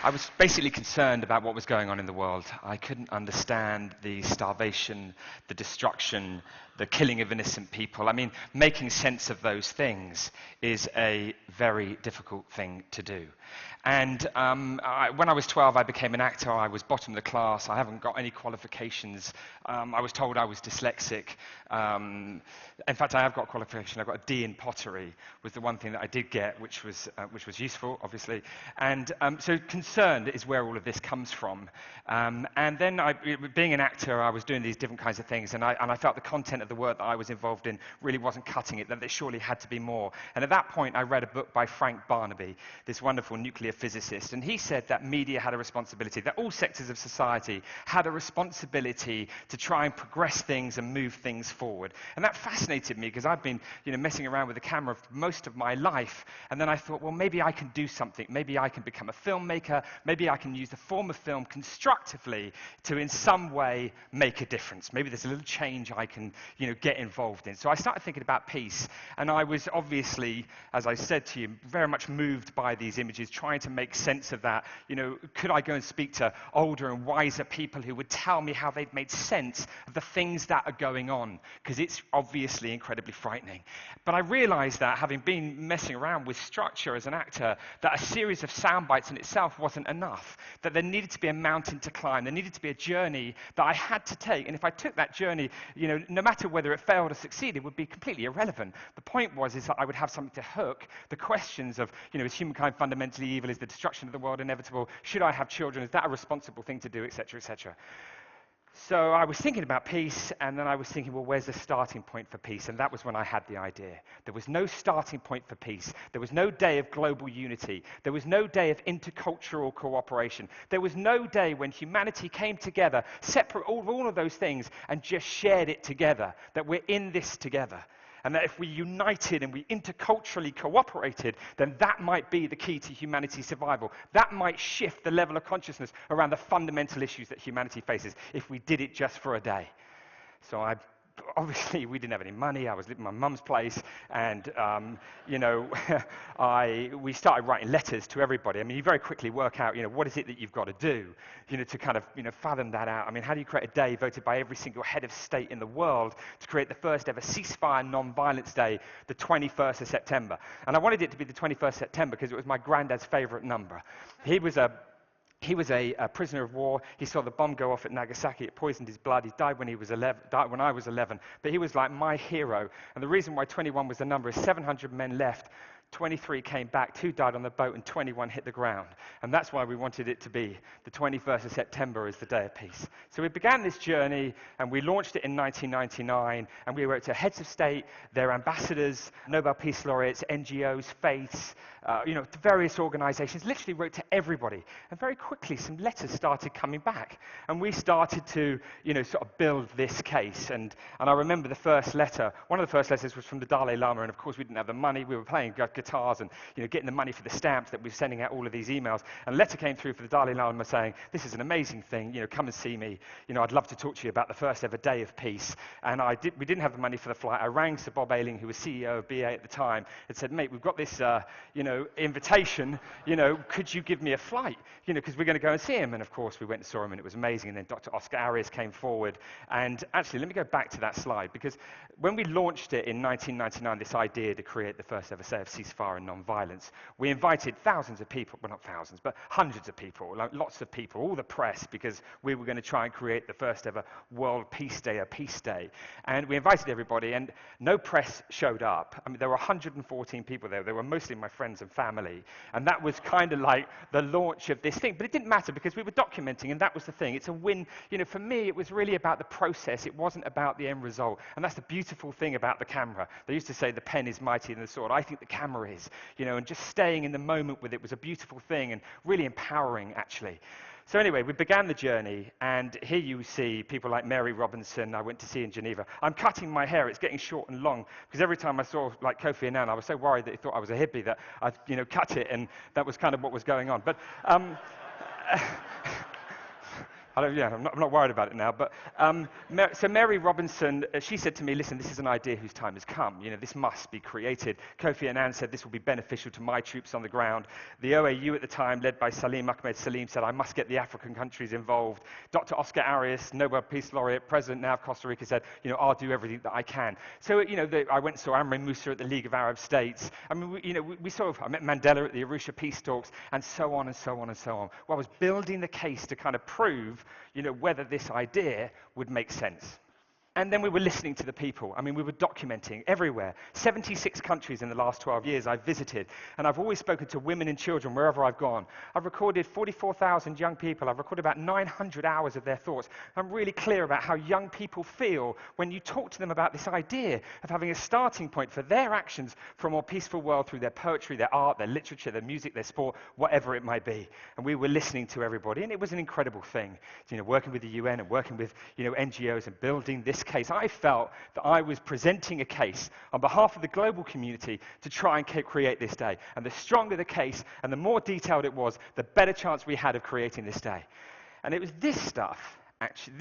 I was basically concerned about what was going on in the world. I couldn't understand the starvation, the destruction, the killing of innocent people. I mean, making sense of those things is a very difficult thing to do. And when I was 12, I became an actor. I was bottom of the class. I haven't got any qualifications. I was told I was dyslexic. In fact, I have got a qualification. I've got a D in pottery, was the one thing that I did get, which was useful, obviously. And so concerned is where all of this comes from. And then, being an actor, I was doing these different kinds of things, and I felt the content of the work that I was involved in really wasn't cutting it, that there surely had to be more. And at that point, I read a book by Frank Barnaby, this wonderful nuclear physicist, and he said that media had a responsibility, that all sectors of society had a responsibility to try and progress things and move things forward. And that fascinated me, because I've been messing around with the camera for most of my life, and then I thought, well, maybe I can do something. Maybe I can become a filmmaker. Maybe I can use the form of film constructively to in some way make a difference. Maybe there's a little change I can get involved in. So I started thinking about peace, and I was obviously, as I said to you, very much moved by these images, trying to make sense of that. Could I go and speak to older and wiser people who would tell me how they've made sense of the things that are going on? Because it's obviously incredibly frightening. But I realized that, having been messing around with structure as an actor, that a series of sound bites in itself wasn't enough, that there needed to be a mountain to climb, there needed to be a journey that I had to take, and if I took that journey, no matter whether it failed or succeeded, it would be completely irrelevant. The point was that I would have something to hook the questions of, is humankind fundamentally evil? Is the destruction of the world inevitable? Should I have children? Is that a responsible thing to do, etc., etc.? So I was thinking about peace, and then I was thinking, well, where's the starting point for peace? And that was when I had the idea. There was no starting point for peace. There was no day of global unity. There was no day of intercultural cooperation. There was no day when humanity came together, separate all of those things, and just shared it together, that we're in this together. And that if we united and we interculturally cooperated, then that might be the key to humanity's survival. That might shift the level of consciousness around the fundamental issues that humanity faces if we did it just for a day. So obviously, we didn't have any money. I was living in my mum's place, and we started writing letters to everybody. I mean, you very quickly work out, what is it that you've got to do, to kind of, fathom that out. I mean, how do you create a day voted by every single head of state in the world to create the first ever ceasefire non-violence day, the 21st of September? And I wanted it to be the 21st September because it was my granddad's favorite number. He was a prisoner of war. He saw the bomb go off at Nagasaki. It poisoned his blood. He died when I was 11. But he was like my hero. And the reason why 21 was the number is 700 men left. 23 came back, 2 died on the boat, and 21 hit the ground. And that's why we wanted it to be the 21st of September as the Day of Peace. So we began this journey, and we launched it in 1999, and we wrote to heads of state, their ambassadors, Nobel Peace Laureates, NGOs, faiths, to various organizations, literally wrote to everybody. And very quickly, some letters started coming back. And we started to, sort of build this case. And I remember the first letter, one of the first letters was from the Dalai Lama, and of course we didn't have the money. We were playing guitars and getting the money for the stamps that we were sending out all of these emails. And a letter came through for the Dalai Lama saying, this is an amazing thing, come and see me. I'd love to talk to you about the first ever Day of Peace. And we didn't have the money for the flight. I rang Sir Bob Ayling, who was CEO of BA at the time, and said, mate, we've got this, invitation, could you give me a flight? Because we're going to go and see him. And of course, we went and saw him, and it was amazing. And then Dr. Oscar Arias came forward. And actually, let me go back to that slide, because when we launched it in 1999, this idea to create the first ever Day of Ceasefire and non-violence, we invited thousands of people, well, not thousands, but hundreds of people, lots of people, all the press, because we were going to try and create the first ever World Peace Day, a peace day. And we invited everybody, and no press showed up. I mean, there were 114 people there. They were mostly my friends and family. And that was kind of like the launch of this thing. But it didn't matter, because we were documenting, and that was the thing. It's a win. For me, it was really about the process. It wasn't about the end result. And that's the beautiful thing about the camera. They used to say the pen is mightier than the sword. I think the camera is, and just staying in the moment with it was a beautiful thing and really empowering, actually. So anyway, we began the journey, and here you see people like Mary Robinson I went to see in Geneva. I'm cutting my hair. It's getting short and long, because every time I saw like Kofi Annan, I was so worried that he thought I was a hippie that I cut it, and that was kind of what was going on. But I'm not worried about it now. But so Mary Robinson, she said to me, listen, this is an idea whose time has come. This must be created. Kofi Annan said this will be beneficial to my troops on the ground. The OAU at the time, led by Salim Ahmed Salim, said I must get the African countries involved. Dr. Oscar Arias, Nobel Peace Laureate, President now of Costa Rica, said, I'll do everything that I can. So, I went and saw Amri Musa at the League of Arab States. I mean, I met Mandela at the Arusha Peace Talks, and so on and so on and so on. Well, I was building the case to kind of prove whether this idea would make sense. And then we were listening to the people. I mean, we were documenting everywhere. 76 countries in the last 12 years I've visited, and I've always spoken to women and children wherever I've gone. I've recorded 44,000 young people. I've recorded about 900 hours of their thoughts. I'm really clear about how young people feel when you talk to them about this idea of having a starting point for their actions for a more peaceful world through their poetry, their art, their literature, their music, their sport, whatever it might be. And we were listening to everybody, and it was an incredible thing. Working with the UN and working with NGOs and building this case. I felt that I was presenting a case on behalf of the global community to try and create this day. And the stronger the case and the more detailed it was, the better chance we had of creating this day. And it was this stuff, actually,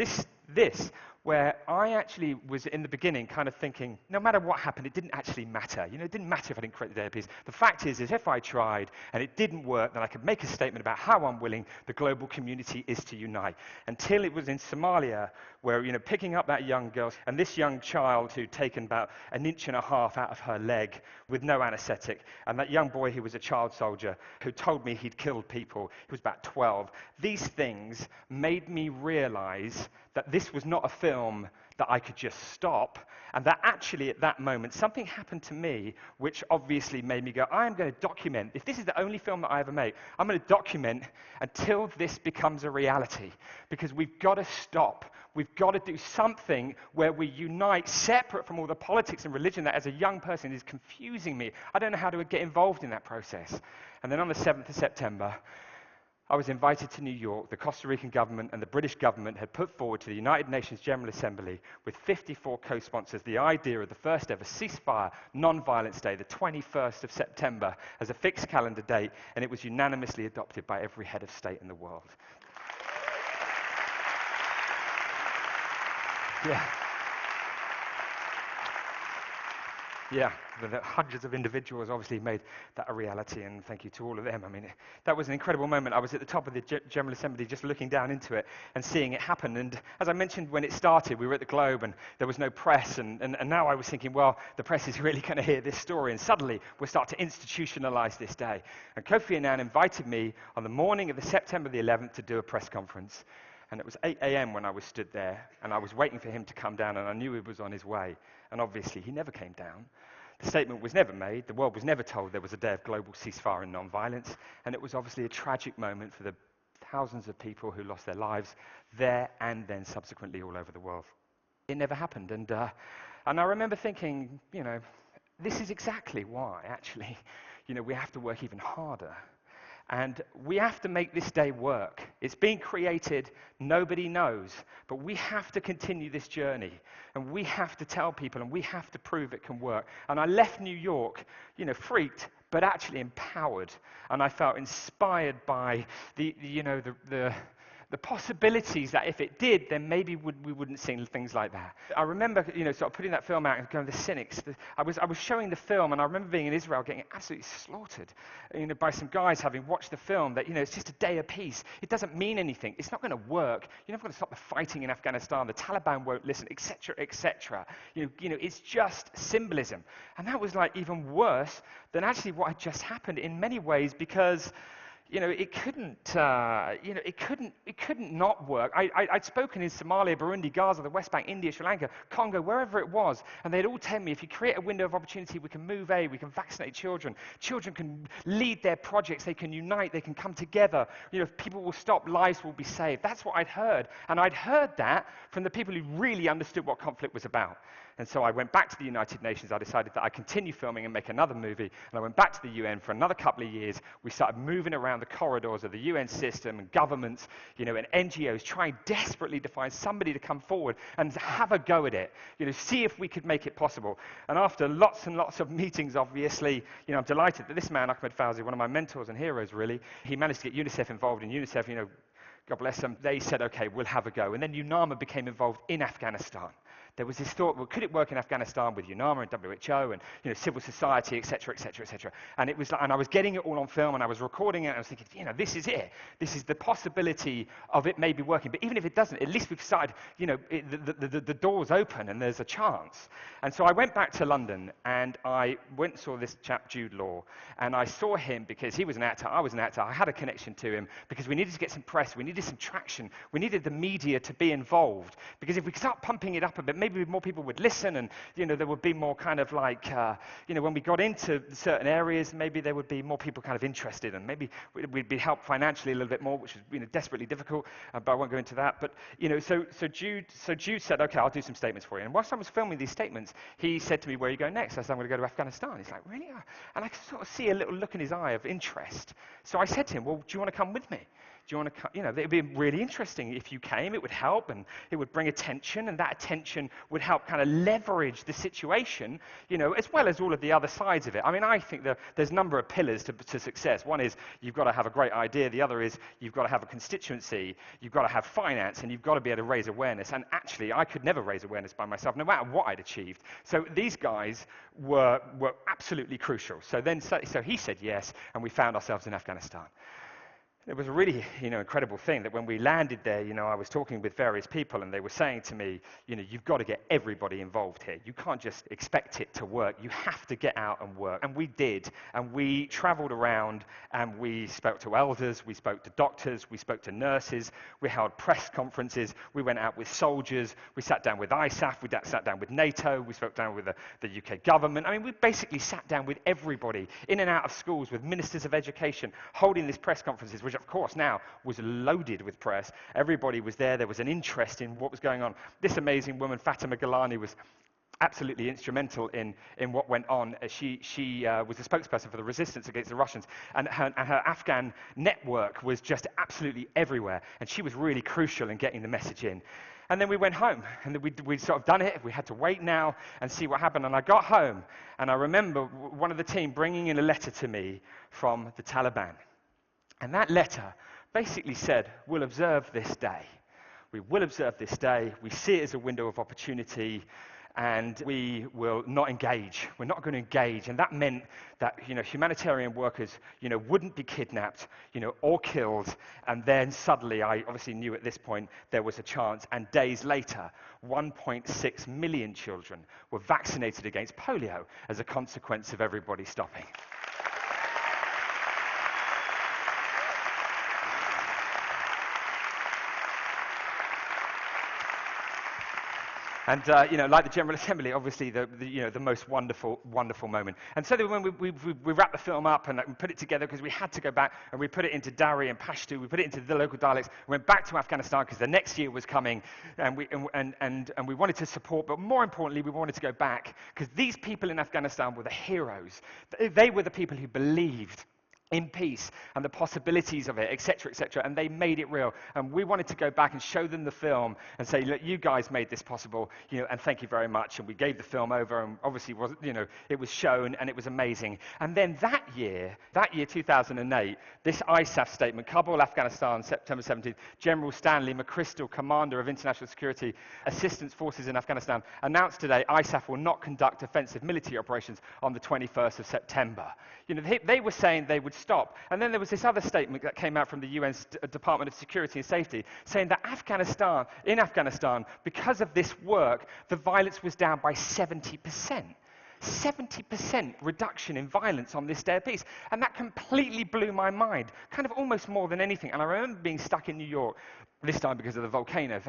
this where I actually was in the beginning kind of thinking, no matter what happened, it didn't actually matter. It didn't matter if I didn't create the Day of Peace. The fact is if I tried and it didn't work, then I could make a statement about how unwilling the global community is to unite. Until it was in Somalia where, picking up that young girl and this young child who'd taken about 1.5 inches out of her leg with no anesthetic, and that young boy who was a child soldier who told me he'd killed people, he was about 12. These things made me realize that this was not a film that I could just stop, and that actually at that moment something happened to me which obviously made me go, I am going to document. If this is the only film that I ever make, I'm going to document until this becomes a reality, because we've got to stop. We've got to do something where we unite separate from all the politics and religion that as a young person is confusing me. I don't know how to get involved in that process. And then on the 7th of September, I was invited to New York. The Costa Rican government and the British government had put forward to the United Nations General Assembly with 54 co-sponsors the idea of the first ever ceasefire, non-violence day, the 21st of September, as a fixed calendar date, and it was unanimously adopted by every head of state in the world. Yeah, the hundreds of individuals obviously made that a reality, and thank you to all of them. I mean, that was an incredible moment. I was at the top of the General Assembly just looking down into it and seeing it happen. And as I mentioned when it started, we were at the Globe and there was no press. And now I was thinking, well, the press is really going to hear this story. And suddenly we'll start to institutionalize this day. And Kofi Annan invited me on the morning of the September the 11th to do a press conference. And it was 8 a.m. when I was stood there, and I was waiting for him to come down, and I knew he was on his way. And obviously, he never came down. The statement was never made. The world was never told there was a day of global ceasefire and non-violence. And it was obviously a tragic moment for the thousands of people who lost their lives there and then subsequently all over the world. It never happened. And I remember thinking, this is exactly why, actually, we have to work even harder. And we have to make this day work. It's been created, nobody knows, but we have to continue this journey. And we have to tell people, and we have to prove it can work. And I left New York, freaked, but actually empowered. And I felt inspired by the possibilities that if it did, then maybe we wouldn't see things like that. I remember, sort of putting that film out and going, the cynics. I was showing the film, and I remember being in Israel getting absolutely slaughtered, by some guys having watched the film that, it's just a day of peace. It doesn't mean anything. It's not going to work. You're not going to stop the fighting in Afghanistan. The Taliban won't listen, etc., etc. It's just symbolism. And that was like even worse than actually what had just happened in many ways, because it couldn't not work. I'd spoken in Somalia, Burundi, Gaza, the West Bank, India, Sri Lanka, Congo, wherever it was, and they'd all tell me, if you create a window of opportunity, we can move aid, we can vaccinate children. Children can lead their projects, they can unite, they can come together. People will stop, lives will be saved. That's what I'd heard, and I'd heard that from the people who really understood what conflict was about. And so I went back to the United Nations. I decided that I'd continue filming and make another movie. And I went back to the UN for another couple of years. We started moving around the corridors of the UN system and governments, and NGOs, trying desperately to find somebody to come forward and have a go at it, see if we could make it possible. And after lots and lots of meetings, obviously, I'm delighted that this man, Ahmed Fawzi, one of my mentors and heroes, really, he managed to get UNICEF involved in UNICEF, God bless them, they said, okay, we'll have a go. And then UNAMA became involved in Afghanistan. There was this thought, well, could it work in Afghanistan with UNAMA and WHO and civil society, et cetera, et cetera, et cetera. And it was like, and I was getting it all on film, and I was recording it, and I was thinking, this is it. This is the possibility of it maybe working. But even if it doesn't, at least we've started, the door's open and there's a chance. And so I went back to London, and I went and saw this chap, Jude Law, and I saw him because he was an actor, I was an actor, I had a connection to him because we needed to get some press, we needed some traction, we needed the media to be involved. Because if we start pumping it up a bit, maybe more people would listen, and there would be more kind of like, when we got into certain areas, maybe there would be more people kind of interested, and maybe we'd be helped financially a little bit more, which was desperately difficult, but I won't go into that. But so Jude said, okay, I'll do some statements for you. And whilst I was filming these statements, he said to me, where are you going next? I said, I'm going to go to Afghanistan. He's like, really? And I could sort of see a little look in his eye of interest. So I said to him, well, do you want to come with me? Do you want to come? It'd be really interesting if you came. It would help, and it would bring attention, and that attention would help kind of leverage the situation, as well as all of the other sides of it. I mean, I think there's a number of pillars to success. One is you've got to have a great idea. The other is you've got to have a constituency. You've got to have finance, and you've got to be able to raise awareness. And actually, I could never raise awareness by myself, no matter what I'd achieved. So these guys were absolutely crucial. So he said yes, and we found ourselves in Afghanistan. It was a really, incredible thing that when we landed there, I was talking with various people, and they were saying to me, you've got to get everybody involved here. You can't just expect it to work. You have to get out and work. And we did. And we traveled around, and we spoke to elders, we spoke to doctors, we spoke to nurses, we held press conferences, we went out with soldiers, we sat down with ISAF, we sat down with NATO, we spoke down with the UK government. I mean, we basically sat down with everybody, in and out of schools, with ministers of education, holding these press conferences, which of course now was loaded with press. Everybody was there. There was an interest in what was going on. This amazing woman, Fatima Gilley, was absolutely instrumental in what went on. She was a spokesperson for the resistance against the Russians, and her Afghan network was just absolutely everywhere, and she was really crucial in getting the message in. And then we went home, and we'd sort of done it. We had to wait now and see what happened. And I got home, and I remember one of the team bringing in a letter to me from the Taliban. And that letter basically said, we'll observe this day. We will observe this day. We see it as a window of opportunity, and we will not engage. We're not going to engage. And that meant that, humanitarian workers, wouldn't be kidnapped, or killed. And then suddenly, I obviously knew at this point there was a chance. And days later, 1.6 million children were vaccinated against polio as a consequence of everybody stopping. And, like the General Assembly, obviously the most wonderful, wonderful moment. And so when we wrapped the film up and put it together, because we had to go back, and we put it into Dari and Pashto, we put it into the local dialects, we went back to Afghanistan because the next year was coming, and we wanted to support, but more importantly, we wanted to go back because these people in Afghanistan were the heroes. They were the people who believed in peace and the possibilities of it, et cetera, and they made it real. And we wanted to go back and show them the film and say, look, you guys made this possible, and thank you very much. And we gave the film over, and obviously, it was shown, and it was amazing. And then that year, 2008, this ISAF statement, Kabul, Afghanistan, September 17th, General Stanley McChrystal, Commander of International Security Assistance Forces in Afghanistan, announced today ISAF will not conduct offensive military operations on the 21st of September. They were saying they would stop. And then there was this other statement that came out from the UN Department of Security and Safety saying that in Afghanistan, because of this work, the violence was down by 70%. 70% reduction in violence on this day of peace. And that completely blew my mind, kind of almost more than anything. And I remember being stuck in New York, this time because of the volcano,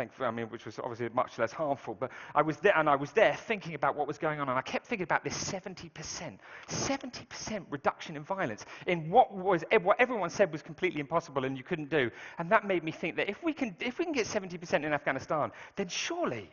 which was obviously much less harmful. But I was there thinking about what was going on, and I kept thinking about this 70% reduction in violence in what everyone said was completely impossible and you couldn't do. And that made me think that if we can get 70% in Afghanistan, then surely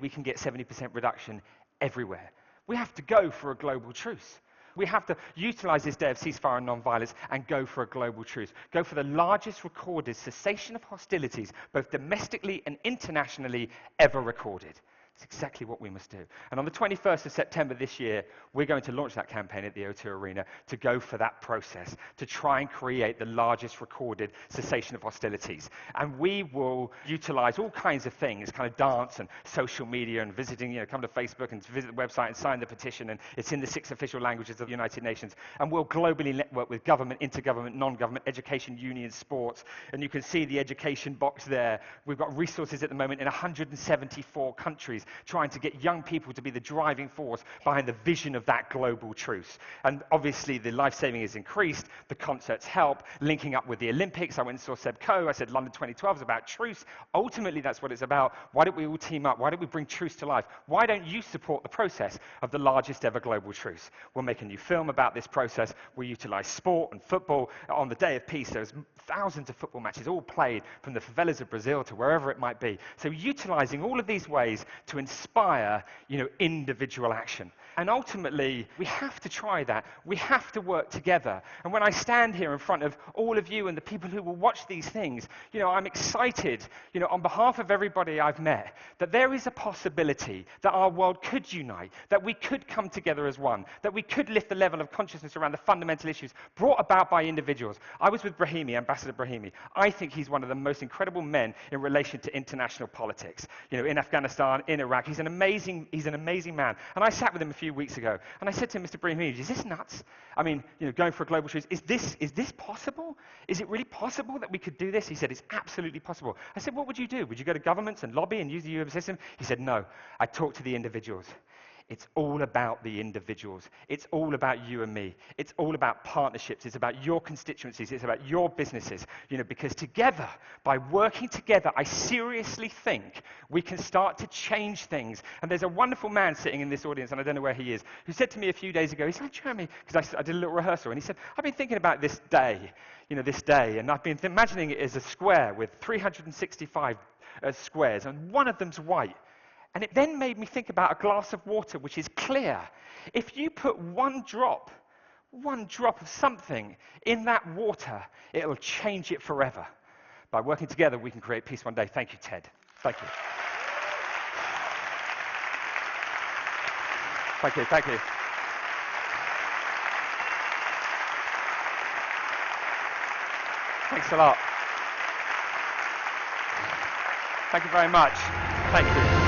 we can get 70% reduction everywhere. We have to go for a global truce. We have to utilize this day of ceasefire and non-violence and go for a global truce. Go for the largest recorded cessation of hostilities, both domestically and internationally, ever recorded. It's exactly what we must do. And on the 21st of September this year, we're going to launch that campaign at the O2 Arena to go for that process, to try and create the largest recorded cessation of hostilities. And we will utilize all kinds of things, kind of dance and social media and visiting, come to Facebook and visit the website and sign the petition, and it's in the 6 official languages of the United Nations. And we'll globally network with government, intergovernment, non-government, education, unions, sports, and you can see the education box there. We've got resources at the moment in 174 countries trying to get young people to be the driving force behind the vision of that global truce. And obviously the life-saving is increased, the concerts help, linking up with the Olympics. I went and saw Seb Coe, I said London 2012 is about truce. Ultimately that's what it's about. Why don't we all team up? Why don't we bring truce to life? Why don't you support the process of the largest ever global truce? We'll make a new film about this process. We'll utilize sport and football. On the Day of Peace there's thousands of football matches all played from the favelas of Brazil to wherever it might be. So utilizing all of these ways to inspire, individual action. And ultimately, we have to try that. We have to work together. And when I stand here in front of all of you and the people who will watch these things, I'm excited, on behalf of everybody I've met, that there is a possibility that our world could unite, that we could come together as one, that we could lift the level of consciousness around the fundamental issues brought about by individuals. I was with Brahimi, Ambassador Brahimi. I think he's one of the most incredible men in relation to international politics. In Afghanistan, in Iraq, he's an amazing man. And I sat with him a few weeks ago, and I said to him, Mr. Brahimi, is this nuts? I mean, going for a global truce, is this possible? Is it really possible that we could do this? He said, it's absolutely possible. I said, what would you do? Would you go to governments and lobby and use the UN system? He said, no, I talk to the individuals. It's all about the individuals. It's all about you and me. It's all about partnerships. It's about your constituencies. It's about your businesses. Because together, by working together, I seriously think we can start to change things. And there's a wonderful man sitting in this audience, and I don't know where he is, who said to me a few days ago, he said, Jeremy, because I did a little rehearsal, and he said, I've been thinking about this day, and I've been imagining it as a square with 365 squares, and one of them's white. And it then made me think about a glass of water which is clear. If you put one drop of something in that water, it'll change it forever. By working together, we can create peace one day. Thank you, Ted. Thank you. Thank you, thank you. Thanks a lot. Thank you very much. Thank you.